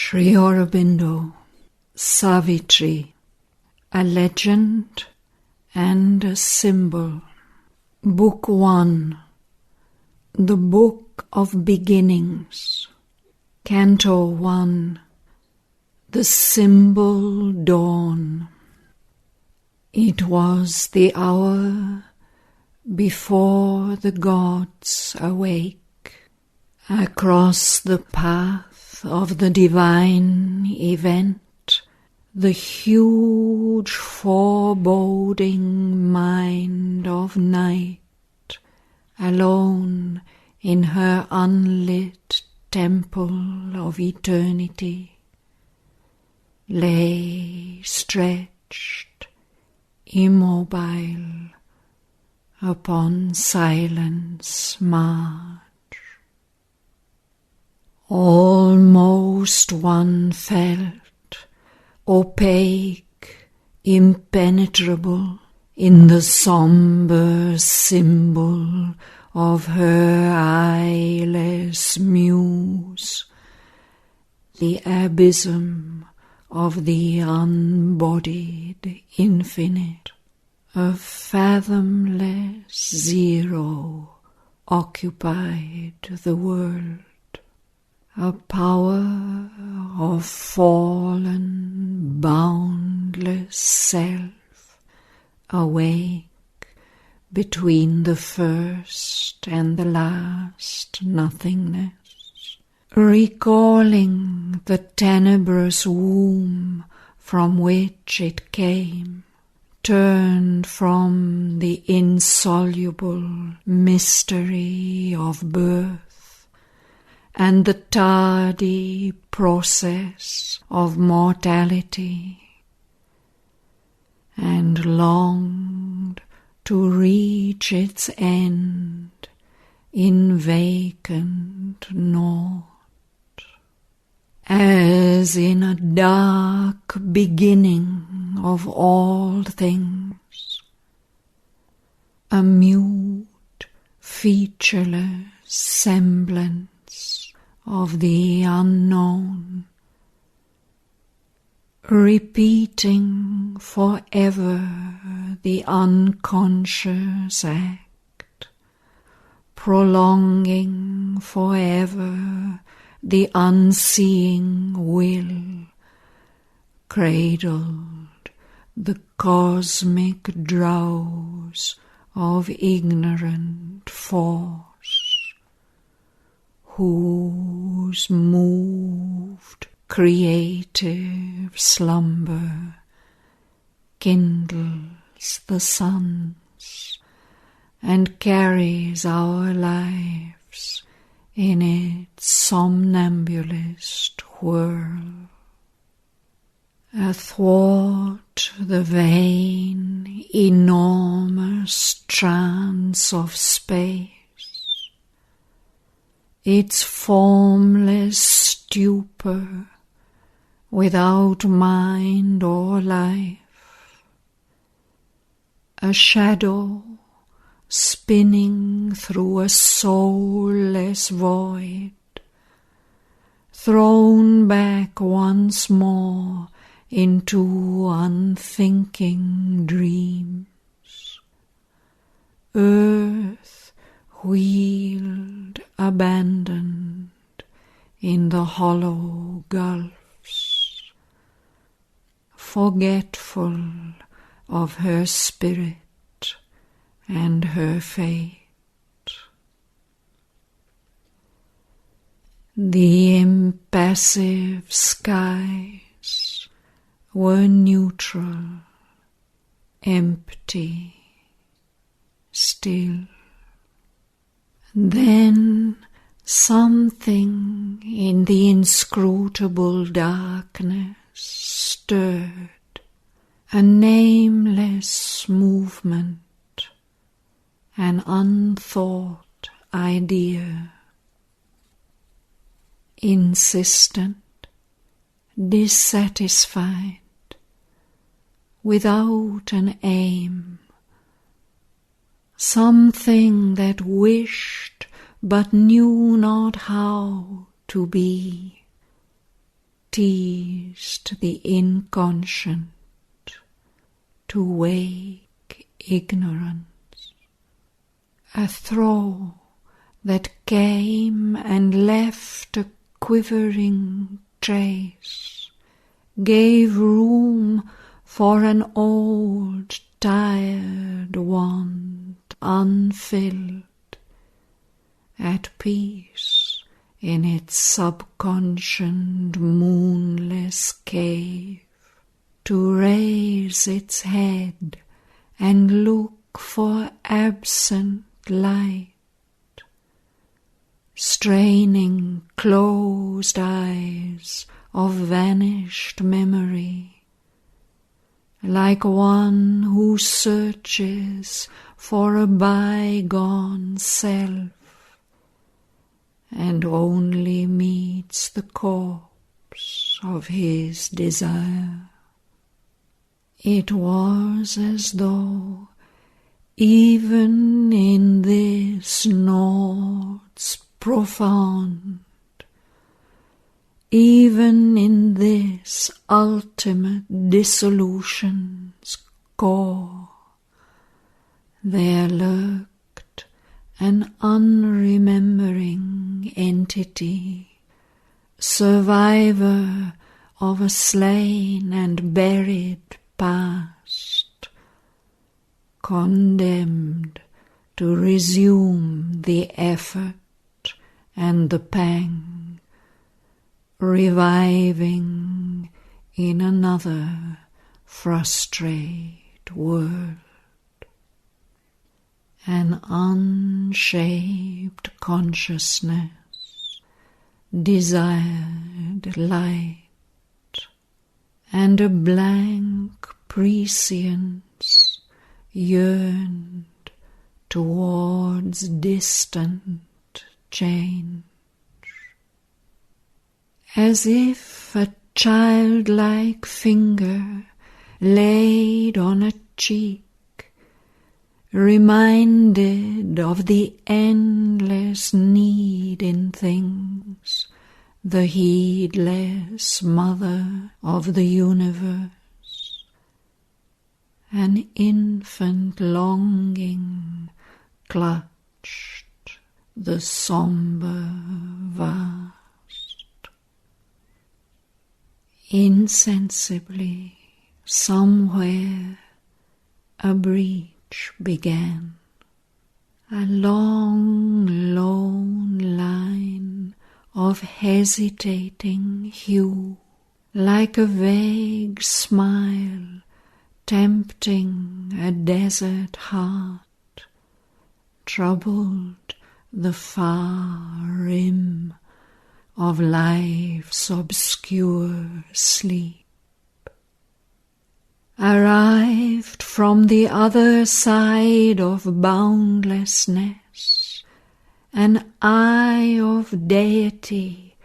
Sri Aurobindo, Savitri, a legend and a symbol. Book 1, the Book of Beginnings. Canto 1, the symbol dawn. It was the hour before the gods awake. Across the path of the divine event, the huge foreboding mind of night, alone in her unlit temple of eternity, lay stretched, immobile, upon silence marge. Almost one felt, opaque, impenetrable, in the sombre symbol of her eyeless muse, the abysm of the unbodied infinite. A fathomless zero occupied the world. A power of fallen, boundless self, awake between the first and the last nothingness, recalling the tenebrous womb from which it came, turned from the insoluble mystery of birth, and the tardy process of mortality, and longed to reach its end in vacant naught, as in a dark beginning of all things, a mute, featureless semblance of the unknown, repeating forever the unconscious act, prolonging forever the unseeing will, cradled the cosmic drowse of ignorant force, whose moved creative slumber kindles the suns and carries our lives in its somnambulist whirl. Athwart the vain, enormous trance of space, its formless stupor, without mind or life, a shadow spinning through a soulless void, thrown back once more into unthinking dreams. Earth wheeled, abandoned in the hollow gulfs, forgetful of her spirit and her fate. The impassive skies were neutral, empty, still. Then something in the inscrutable darkness stirred, a nameless movement, an unthought idea, insistent, dissatisfied, without an aim, something that wished but knew not how to be, teased the inconscient to wake ignorance. A throe that came and left a quivering trace gave room for an old tired want unfilled, at peace in its subconscient moonless cave, to raise its head and look for absent light, straining closed eyes of vanished memory, like one who searches for a bygone self and only meets the corpse of his desire. It was as though even in this North's profound, even in this ultimate dissolution's core, there lurked an unremembering entity, survivor of a slain and buried past, condemned to resume the effort and the pang, reviving in another frustrate world. An unshaped consciousness desired light, and a blank prescience yearned towards distant change. As if a childlike finger laid on a cheek, reminded of the endless need in things, the heedless mother of the universe, an infant longing clutched the sombre vast. Insensibly, somewhere, a breach began, a long, lone line of hesitating hue, like a vague smile tempting a desert heart, troubled the far rim of life's obscure sleep. Arrived from the other side of boundlessness, an eye of deity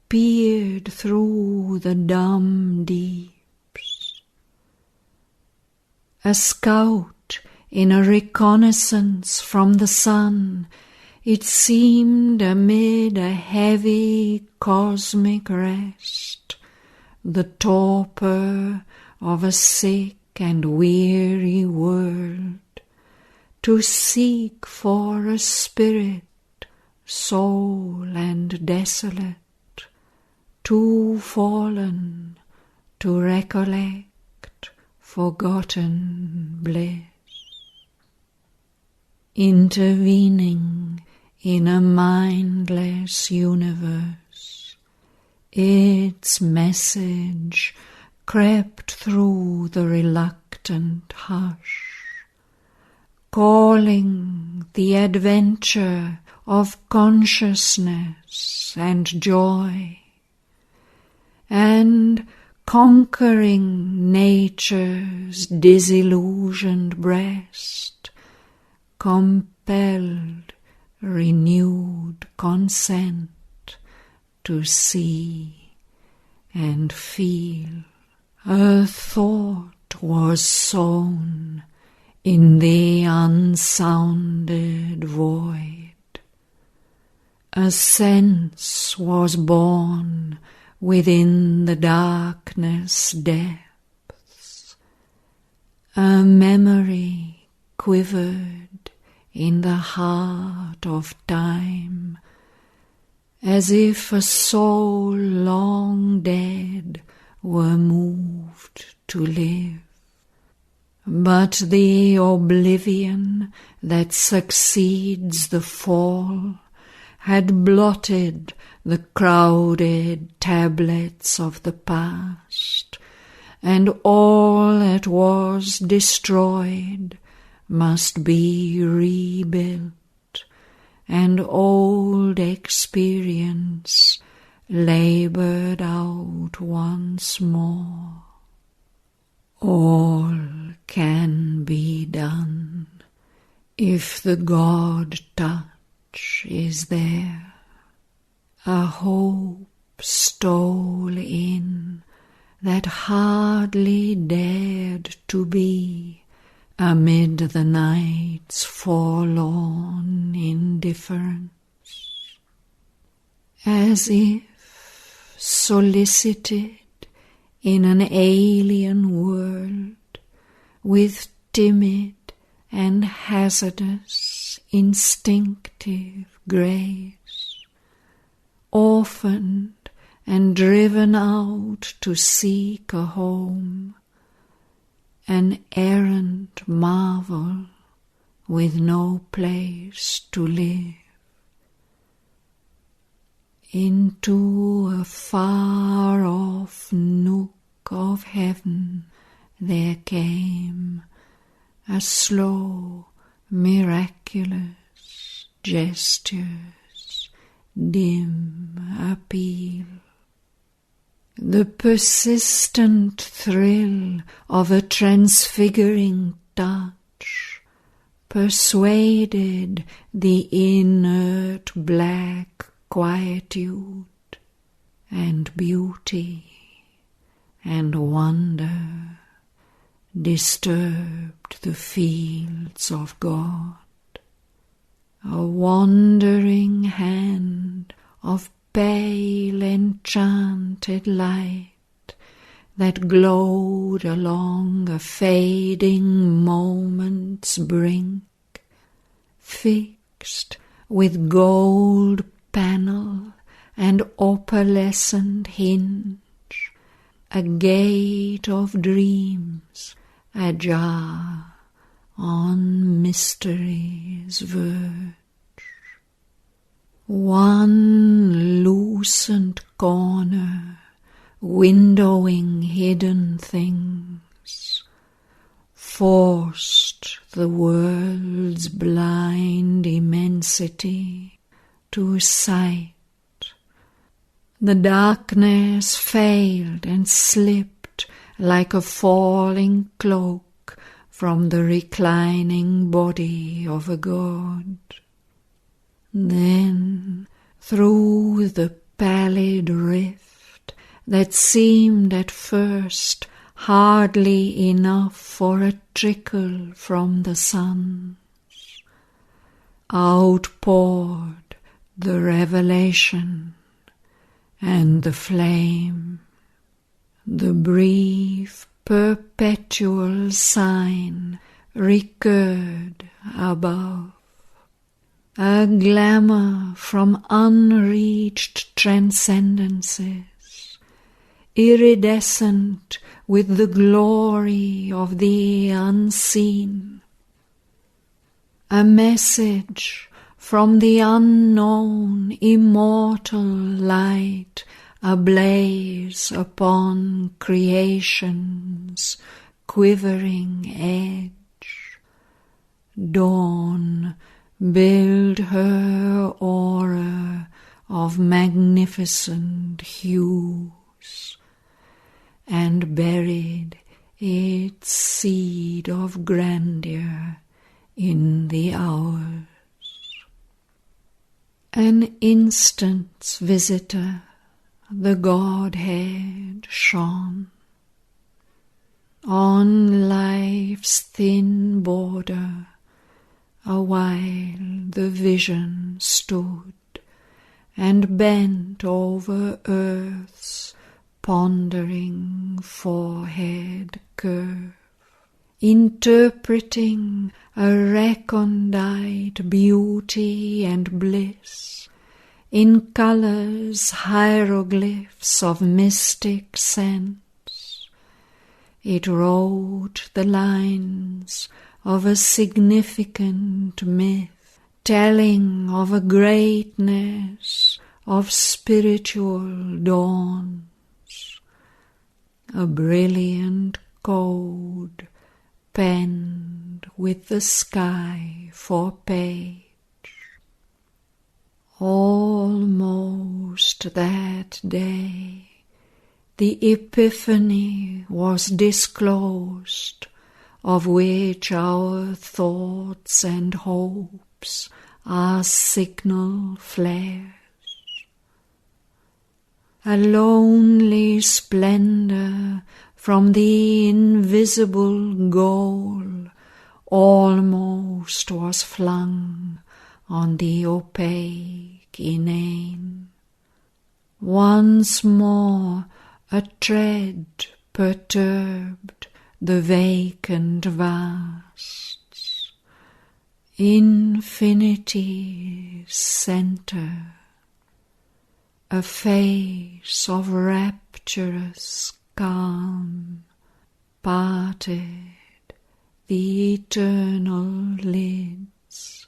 peered through the dumb deeps. A scout in a reconnaissance from the sun, it seemed amid a heavy cosmic rest, the torpor of a sick and weary world, to seek for a spirit, soul and desolate, too fallen to recollect forgotten bliss. Intervening in a mindless universe, its message crept through the reluctant hush, calling the adventure of consciousness and joy, and conquering nature's disillusioned breast, compelled renewed consent to see and feel. A thought was sown in the unsounded void. A sense was born within the darkness depths. A memory quivered in the heart of time, as if a soul long dead were moved to live. But the oblivion that succeeds the fall had blotted the crowded tablets of the past, and all that was destroyed must be rebuilt, and old experience laboured out once more. All can be done if the God touch is there. A hope stole in that hardly dared to be amid the night's forlorn indifference, as if solicited in an alien world with timid and hazardous instinctive grace, orphaned and driven out to seek a home, an errant marvel with no place to live. Into a far-off nook of heaven there came a slow, miraculous gesture's dim appeal. The persistent thrill of a transfiguring touch persuaded the inert black quietude and beauty and wonder disturbed the fields of God. A wandering hand of pale enchanted light that glowed along a fading moment's brink, fixed with gold panel and opalescent hinge, a gate of dreams ajar on mystery's verge. One lucent corner, windowing hidden things, forced the world's blind immensity to sight. The darkness failed and slipped like a falling cloak from the reclining body of a god. Then, through the pallid rift that seemed at first hardly enough for a trickle from the sun, outpoured the revelation and the flame, the brief perpetual sign recurred above, a glamour from unreached transcendences, iridescent with the glory of the unseen, a message from the unknown immortal light ablaze upon creation's quivering edge. Dawn build her aura of magnificent hues, and buried its seed of grandeur in the hours. An instant's visitor, the Godhead shone. On life's thin border, a while the vision stood, and bent over earth's pondering forehead curve, interpreting a recondite beauty and bliss in colours, hieroglyphs of mystic sense. It wrote the lines of a significant myth, telling of a greatness of spiritual dawns, a brilliant code penned with the sky for page. Almost that day the epiphany was disclosed, of which our thoughts and hopes are signal flares. A lonely splendour from the invisible goal almost was flung on the opaque inane. Once more a tread perturbed the vacant vasts, infinity's centre, a face of rapturous calm parted the eternal lids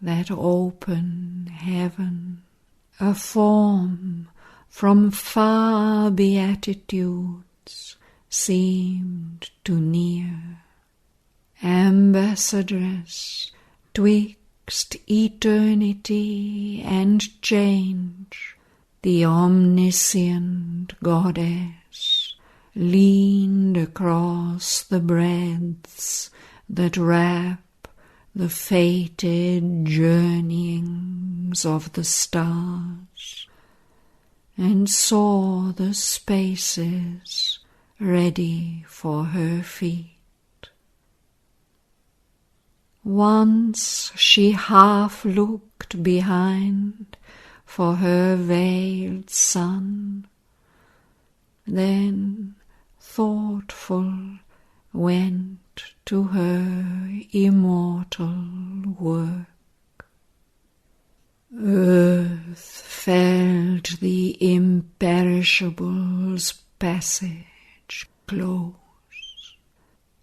that open heaven, a form from far beatitudes seemed to near, ambassadress twixt eternity and change, the omniscient goddess leaned across the breadths that wrap the fated journeyings of the stars, and saw the spaces ready for her feet. Once she half looked behind for her veiled son, then thoughtful went to her immortal work. Earth felt the imperishable's passage close.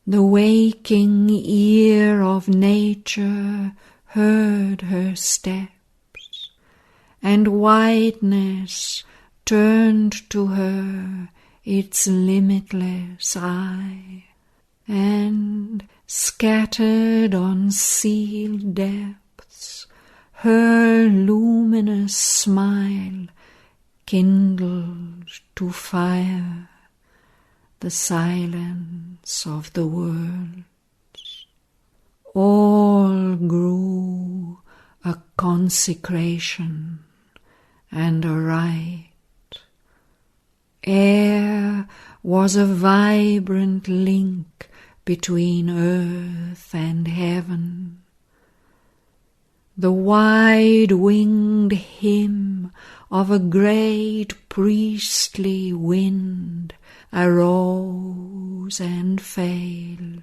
The waking ear of nature heard her steps, and whiteness turned to her its limitless eye, and scattered on sealed depths her luminous smile kindled to fire the silence of the worlds. All grew a consecration and a rite. Air was a vibrant link between earth and heaven. The wide-winged hymn of a great priestly wind arose and failed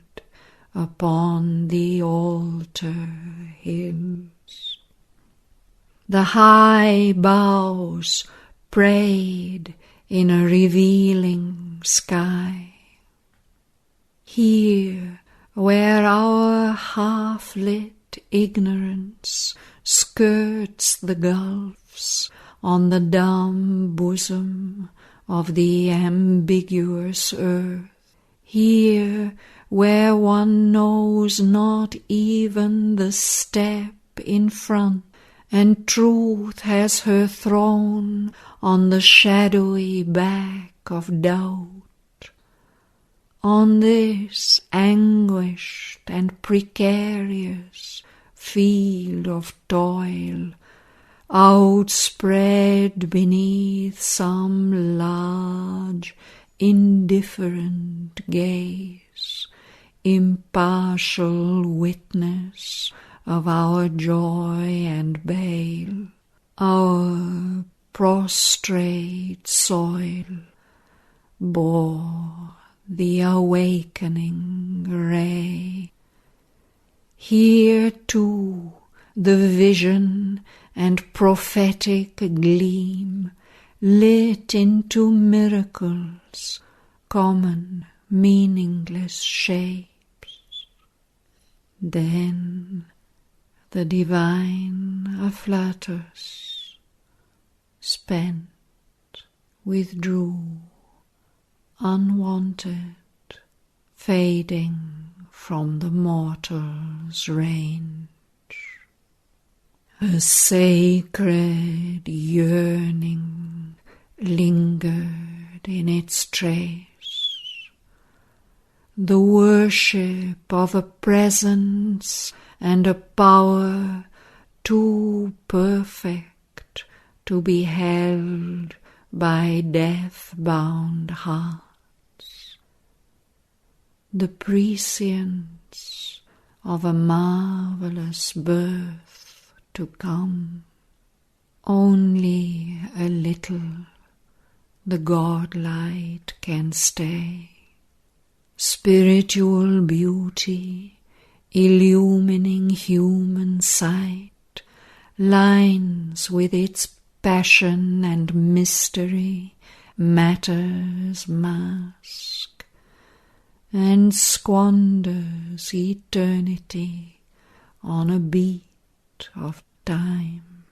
upon the altar hills. The high boughs prayed in a revealing sky. Here, where our half-lit ignorance skirts the gulfs on the dumb bosom of the ambiguous earth, here where one knows not even the step in front, and truth has her throne on the shadowy back of doubt. On this anguished and precarious field of toil, outspread beneath some large, indifferent gaze, impartial witness of our joy and bale, our prostrate soil bore the awakening ray. Here too the vision and prophetic gleam lit into miracles, common, meaningless shapes. Then the divine afflatus, spent, withdrew, unwanted, fading from the mortal's range. A sacred yearning lingered in its trace, the worship of a presence and a power too perfect to be held by death-bound hearts. The prescience of a marvelous birth to come. Only a little the godlight can stay. Spiritual beauty illumining human sight, lines with its passion and mystery matter's mask, and squanders eternity on a beat of time.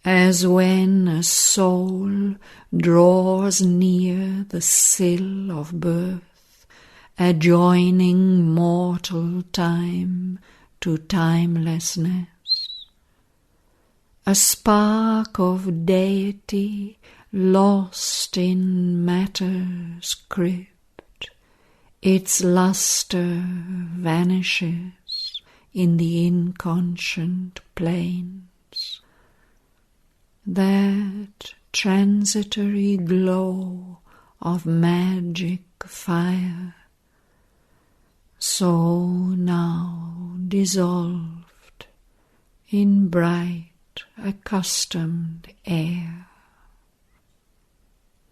As when a soul draws near the sill of birth, adjoining mortal time to timelessness, a spark of deity lost in matter's crypt, its luster vanishes in the inconscient plains. That transitory glow of magic fire, so now dissolved in bright accustomed air.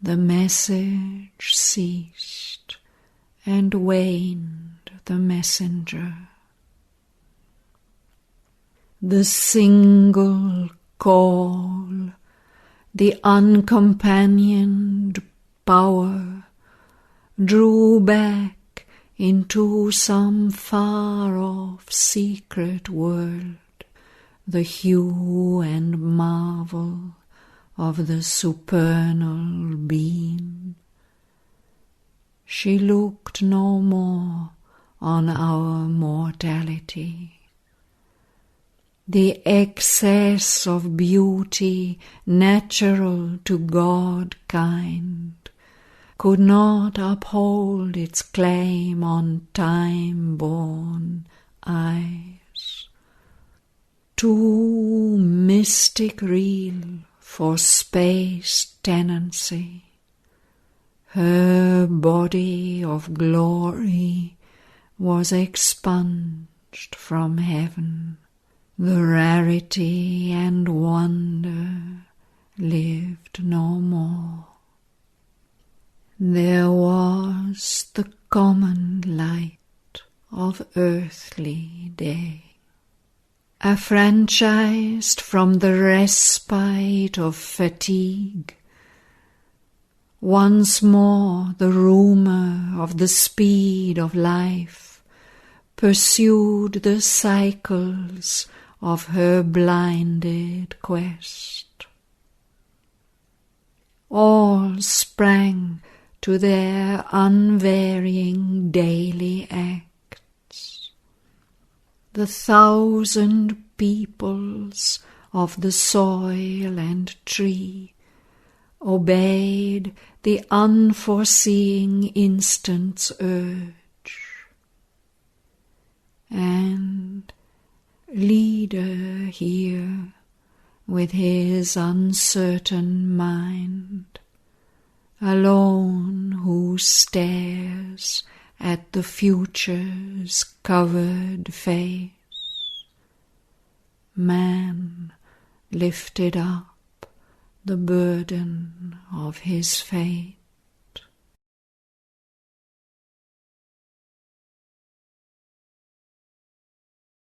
The message ceased and waned the messenger. The single call, the uncompanioned power drew back into some far-off secret world the hue and marvel of the supernal beam. She looked no more on our mortality. The excess of beauty natural to God-kind could not uphold its claim on time-born eyes. Too mystic real for space tenancy, her body of glory was expunged from heaven. The rarity and wonder lived no more. There was the common light of earthly day, affranchised from the respite of fatigue. Once more the rumour of the speed of life pursued the cycles of her blinded quest. All sprang to their unvarying daily acts. The thousand peoples of the soil and tree obeyed the unforeseeing instant's urge, and leader here, with his uncertain mind, alone who stares at the future's covered face, man lifted up the burden of his fate.